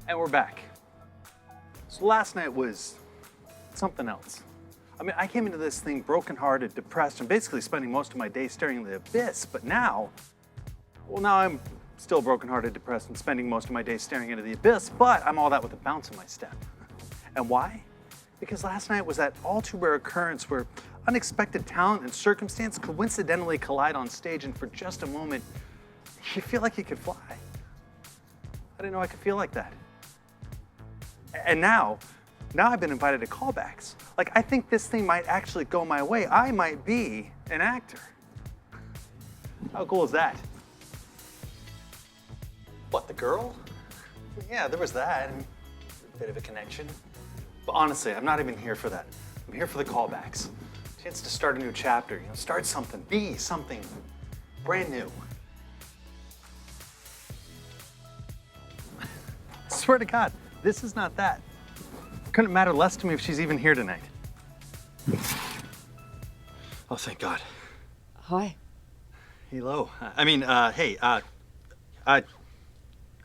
And we're back. So last night was something else. I mean, I came into this thing brokenhearted, depressed, and basically spending most of my day staring into the abyss. But now I'm still brokenhearted, depressed, and spending most of my day staring into the abyss, but I'm all that with a bounce in my step. And why? Because last night was that all too rare occurrence where unexpected talent and circumstance coincidentally collide on stage, and for just a moment, you feel like you could fly. I didn't know I could feel like that. And now I've been invited to callbacks. Like, I think this thing might actually go my way. I might be an actor. How cool is that? What, the girl? Yeah, there was that. A bit of a connection. But honestly, I'm not even here for that. I'm here for the callbacks. Chance to start a new chapter, start something, be something brand new. I swear to God, this is not that. Couldn't matter less to me if she's even here tonight. Oh, thank God. Hi. Hello. Hey,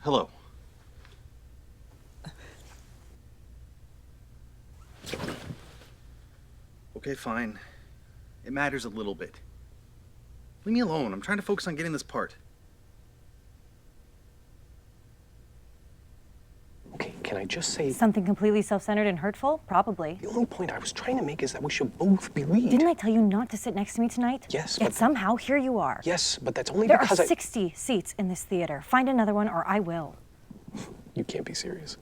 hello. Okay, fine. It matters a little bit. Leave me alone. I'm trying to focus on getting this part. Okay, can I just say... Something completely self-centered and hurtful? Probably. The only point I was trying to make is that we should both be lead. Didn't I tell you not to sit next to me tonight? Yes, Yet but... somehow, here you are. Yes, but that's only There because are 60 seats in this theater. Find another one or I will. You can't be serious.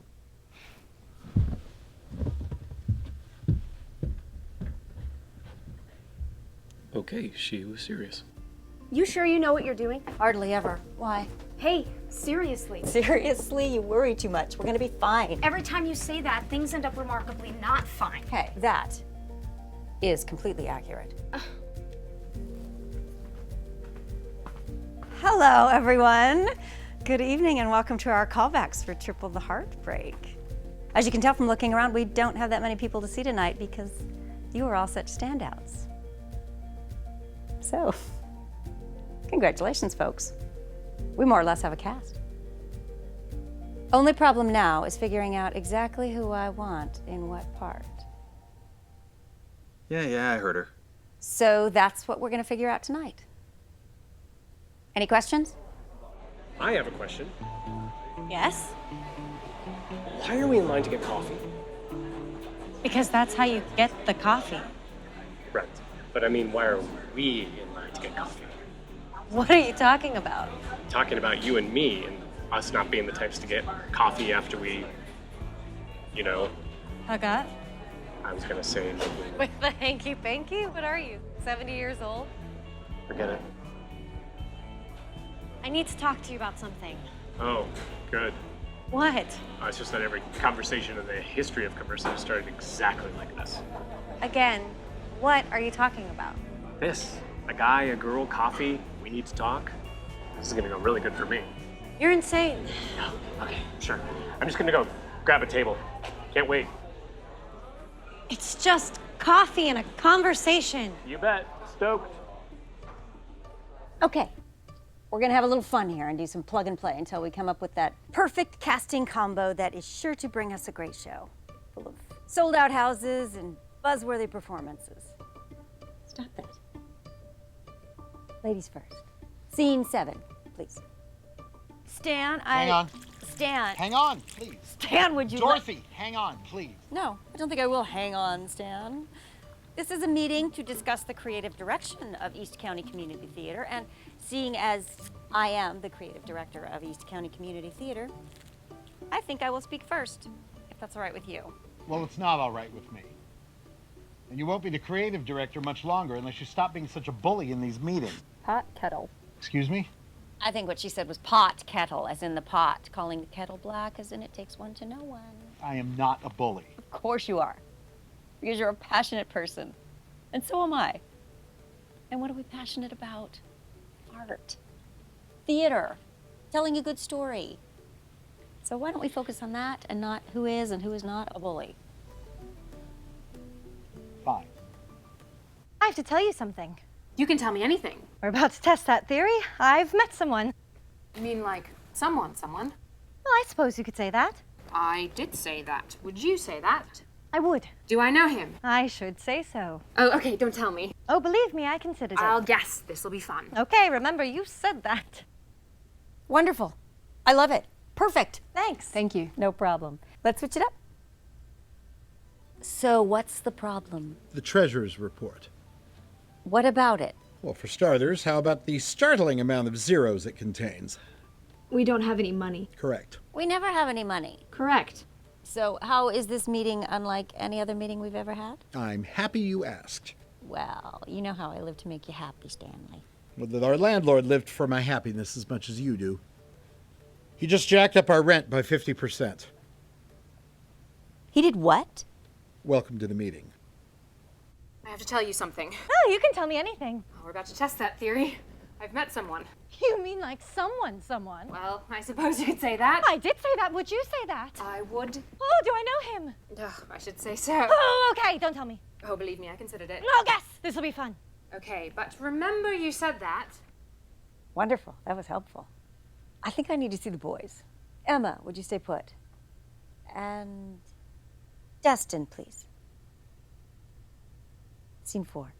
Okay, she was serious. You sure you know what you're doing? Hardly ever. Why? Hey, seriously. Seriously, you worry too much. We're gonna be fine. Every time you say that, things end up remarkably not fine. Hey, that is completely accurate. Hello, everyone. Good evening and welcome to our callbacks for Triple the Heartbreak. As you can tell from looking around, we don't have that many people to see tonight because you are all such standouts. So, congratulations, folks. We more or less have a cast. Only problem now is figuring out exactly who I want in what part. Yeah, I heard her. So that's what we're gonna figure out tonight. Any questions? I have a question. Yes? Why are we in line to get coffee? Because that's how you get the coffee. Right. But I mean, why are we in line to get coffee? What are you talking about? Talking about you and me and us not being the types to get coffee after we, Hug up? I was gonna say maybe. With the hanky-panky? What are you, 70 years old? Forget it. I need to talk to you about something. Oh, good. What? It's just that every conversation in the history of conversation started exactly like this. Again, what are you talking about? This. A guy, a girl, coffee, we need to talk. This is gonna go really good for me. You're insane. Okay, sure. I'm just gonna go grab a table. Can't wait. It's just coffee and a conversation. You bet. Stoked. Okay, we're gonna have a little fun here and do some plug and play until we come up with that perfect casting combo that is sure to bring us a great show, full of sold out houses and buzzworthy performances. Stop that. Ladies first. Scene 7, please. Stan, Hang on. Stan. Hang on, please. Stan, would you Dorothy, hang on, please. No, I don't think I will hang on, Stan. This is a meeting to discuss the creative direction of East County Community Theater, and seeing as I am the creative director of East County Community Theater, I think I will speak first, if that's all right with you. Well, it's not all right with me. And you won't be the creative director much longer unless you stop being such a bully in these meetings. Pot, kettle. Excuse me? I think what she said was pot, kettle, as in the pot. Calling the kettle black, as in it takes one to know one. I am not a bully. Of course you are, because you're a passionate person, and so am I. And what are we passionate about? Art, theater, telling a good story. So why don't we focus on that and not who is and who is not a bully? Fine. I have to tell you something. You can tell me anything. We're about to test that theory. I've met someone. You mean like someone? Well, I suppose you could say that. I did say that. Would you say that? I would. Do I know him? I should say so. Oh, okay, don't tell me. Oh, believe me, I considered it. I'll guess. This'll be fun. Okay, remember, you said that. Wonderful. I love it. Perfect. Thanks. Thank you. No problem. Let's switch it up. So, what's the problem? The treasurer's report. What about it? Well, for starters, how about the startling amount of zeros it contains? We don't have any money. Correct. We never have any money. Correct. So, how is this meeting unlike any other meeting we've ever had? I'm happy you asked. Well, you know how I live to make you happy, Stanley. Well, that our landlord lived for my happiness as much as you do. He just jacked up our rent by 50%. He did what? Welcome to the meeting. I have to tell you something. Oh, you can tell me anything. Oh, we're about to test that theory. I've met someone. You mean like someone? Well, I suppose you could say that. I did say that. Would you say that? I would. Oh, do I know him? Ugh, I should say so. Oh, okay, don't tell me. Oh, believe me, I considered it. Oh, yes, this will be fun. Okay, but remember you said that. Wonderful. That was helpful. I think I need to see the boys. Emma, would you stay put? And Dustin, please. Scene 4.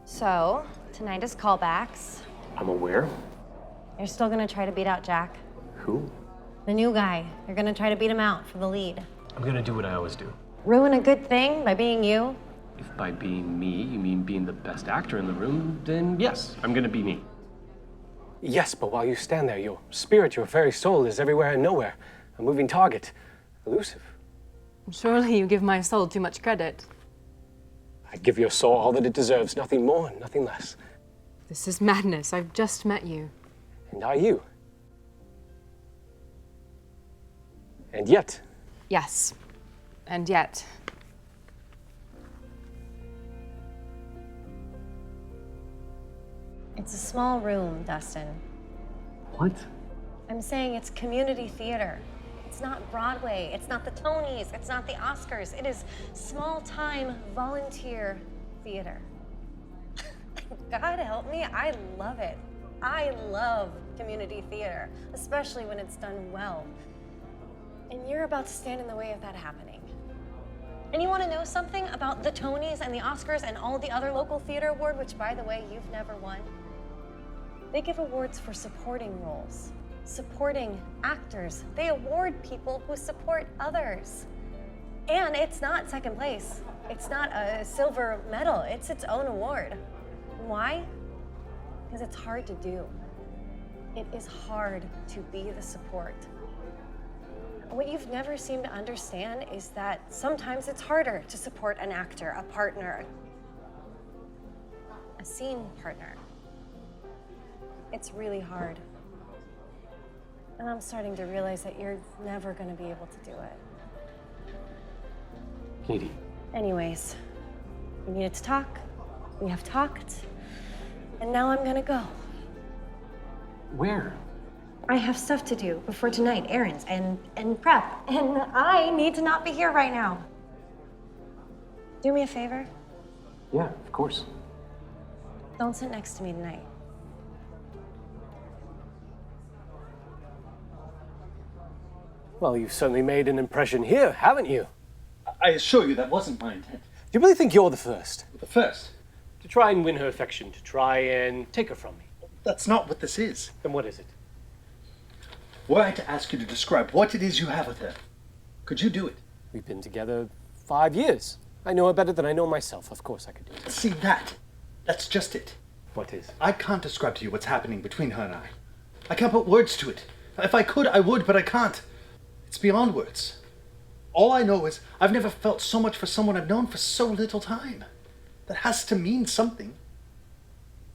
So, tonight is callbacks. I'm aware. You're still gonna try to beat out Jack? Who? The new guy. You're gonna try to beat him out for the lead. I'm gonna do what I always do. Ruin a good thing by being you? If by being me you mean being the best actor in the room, then yes, I'm gonna be me. Yes, but while you stand there, your spirit, your very soul is everywhere and nowhere. A moving target. Elusive. Surely you give my soul too much credit. I give your soul all that it deserves, nothing more, nothing less. This is madness. I've just met you. And are you? And yet, Yes. And yet. It's a small room, Dustin. what? I'm saying it's community theater. It's not Broadway. It's not the Tonys. It's not the Oscars. It is small-time volunteer theater. God help me, I love it. I love community theater, especially when it's done well. And you're about to stand in the way of that happening. And you want to know something about the Tonys and the Oscars and all the other local theater awards, which, by the way, you've never won? They give awards for supporting roles, supporting actors. They award people who support others. And it's not second place. It's not a silver medal. It's its own award. Why? Because it's hard to do. It is hard to be the support. What you've never seemed to understand is that sometimes it's harder to support an actor, a partner, a scene partner. It's really hard. And I'm starting to realize that you're never going to be able to do it. Katie. Anyways, we needed to talk. We have talked. And now I'm going to go. Where? I have stuff to do before tonight, errands and prep, and I need to not be here right now. Do me a favor. Yeah, of course. Don't sit next to me tonight. Well, you've certainly made an impression here, haven't you? I assure you that wasn't my intent. Do you really think you're the first? The first. To try and win her affection, to try and take her from me. That's not what this is. Then what is it? Were I to ask you to describe what it is you have with her, could you do it? We've been together 5 years. I know her better than I know myself. Of course I could do it. See, that's just it. What is? I can't describe to you what's happening between her and I. I can't put words to it. If I could, I would, but I can't. It's beyond words. All I know is I've never felt so much for someone I've known for so little time. That has to mean something.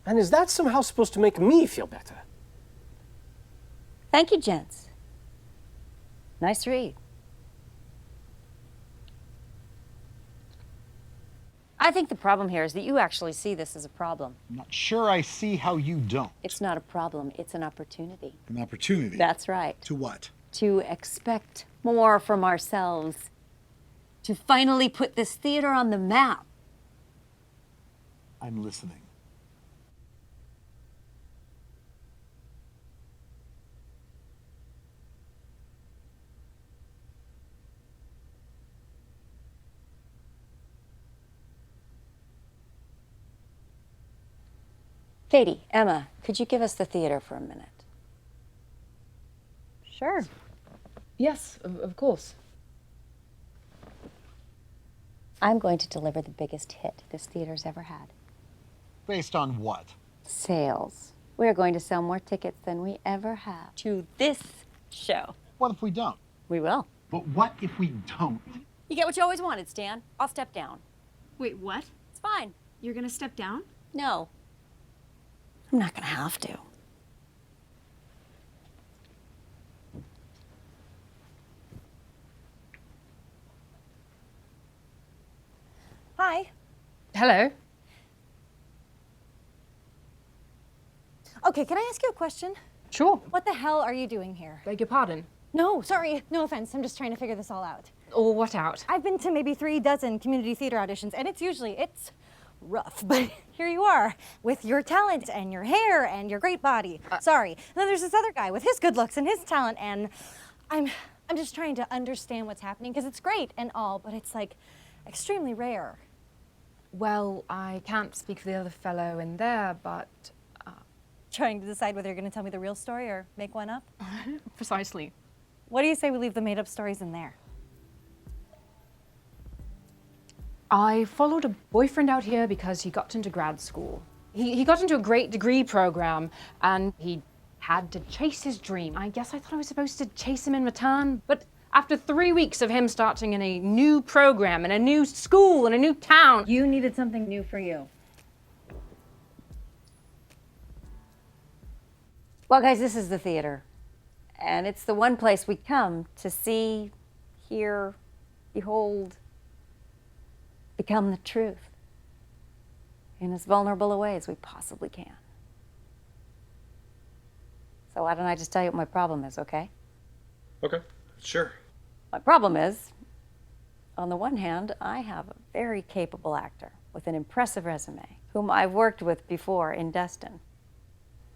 And is that somehow supposed to make me feel better? Thank you, gents. Nice read. I think the problem here is that you actually see this as a problem. I'm not sure I see how you don't. It's not a problem, it's an opportunity. An opportunity. That's right. To what? To expect more from ourselves To finally put this theater on the map. I'm listening. Katie, Emma, could you give us the theater for a minute? Sure. Yes, of course. I'm going to deliver the biggest hit this theater's ever had. Based on what? Sales. We're going to sell more tickets than we ever have to this show. What if we don't? We will. But what if we don't? You get what you always wanted, Stan. I'll step down. Wait, what? It's fine. You're gonna step down? No. I'm not gonna have to. Hi. Hello. Okay, can I ask you a question? Sure. What the hell are you doing here? Beg your pardon. No, sorry, no offense. I'm just trying to figure this all out. Or what out? I've been to maybe 36 community theater auditions, and it's rough. But here you are with your talent and your hair and your great body. Sorry. And then there's this other guy with his good looks and his talent, and I'm just trying to understand what's happening because it's great and all, but it's like extremely rare. Well, I can't speak for the other fellow in there, but Trying to decide whether you're going to tell me the real story or make one up? precisely. What do you say we leave the made-up stories in there? I followed a boyfriend out here because he got into grad school. He got into a great degree program, and he had to chase his dream. I guess I thought I was supposed to chase him in return, but after 3 weeks of him starting in a new program, in a new school, in a new town, You needed something new for you. Well, guys, this is the theater. And it's the one place we come to see, hear, behold, become the truth in as vulnerable a way as we possibly can. So why don't I just tell you what my problem is, okay? Okay, sure. My problem is, on the one hand, I have a very capable actor with an impressive resume, whom I've worked with before in Destin.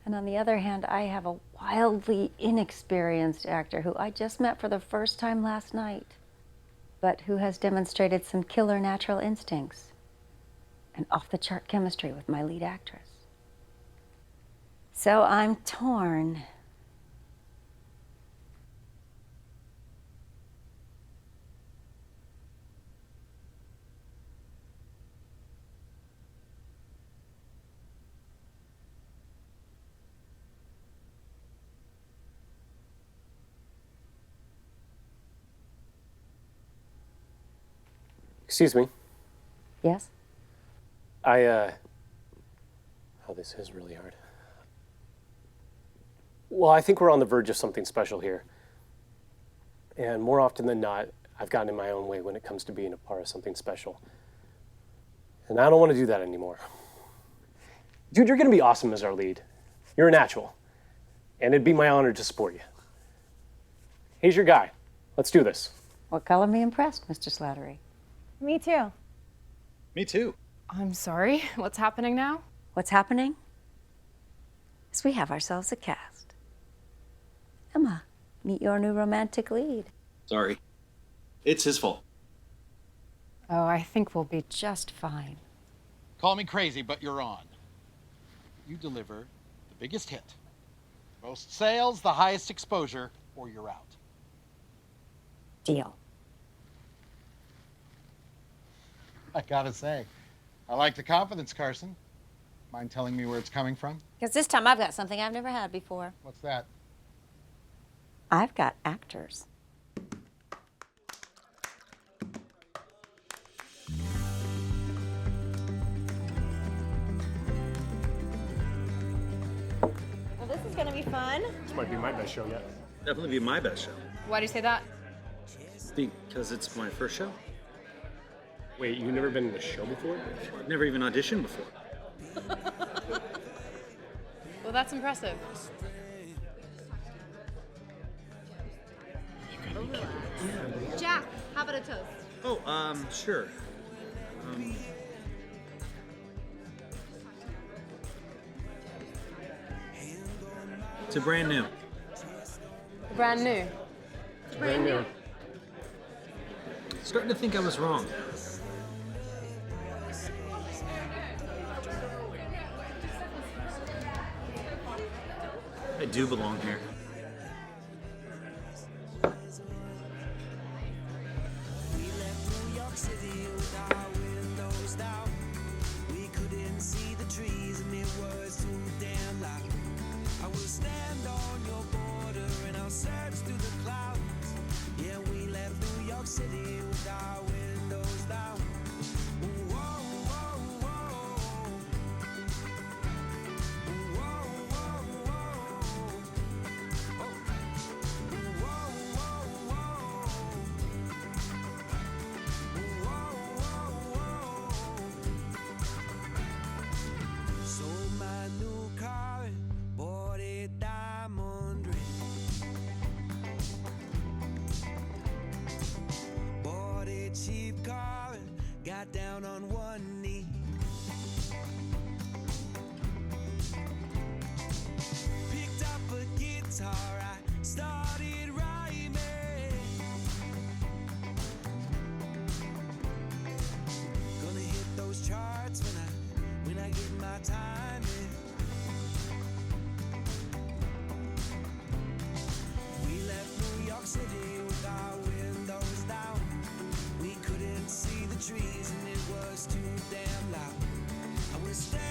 And on the other hand, I have a wildly inexperienced actor who I just met for the first time last night, but who has demonstrated some killer natural instincts and off-the-chart chemistry with my lead actress. So I'm torn. Excuse me. Yes? Oh, this is really hard. Well, I think we're on the verge of something special here. And more often than not, I've gotten in my own way when it comes to being a part of something special. And I don't want to do that anymore. Dude, you're going to be awesome as our lead. You're a natural. And it'd be my honor to support you. He's your guy. Let's do this. What color me impressed, Mr. Slattery? Me too. Me too. I'm sorry, what's happening now? What's happening is we have ourselves a cast. Emma, meet your new romantic lead. Sorry. It's his fault. Oh, I think we'll be Just fine. Call me crazy, but you're on. You deliver the biggest hit. Most sales, the highest exposure, or you're out. Deal. I gotta say, I like the confidence, Carson. Mind telling me where it's coming from? Because this time I've got something I've never had before. What's that? I've got actors. Well, this is gonna be fun. This might be my best show yet. Definitely be my best show. Why do you say that? Because it's my first show. Wait, you've never been in a show before? I've never even auditioned before. Well, that's impressive. Jack, how about a toast? Oh, sure. It's a brand new. Brand new. Brand new. Starting to think I was wrong. I do belong here. Got down on one knee. Picked up a guitar, I started rhyming. Gonna hit those charts when I get my time in. We left New York City with our windows down. We couldn't see the trees and it was too damn loud. I was standing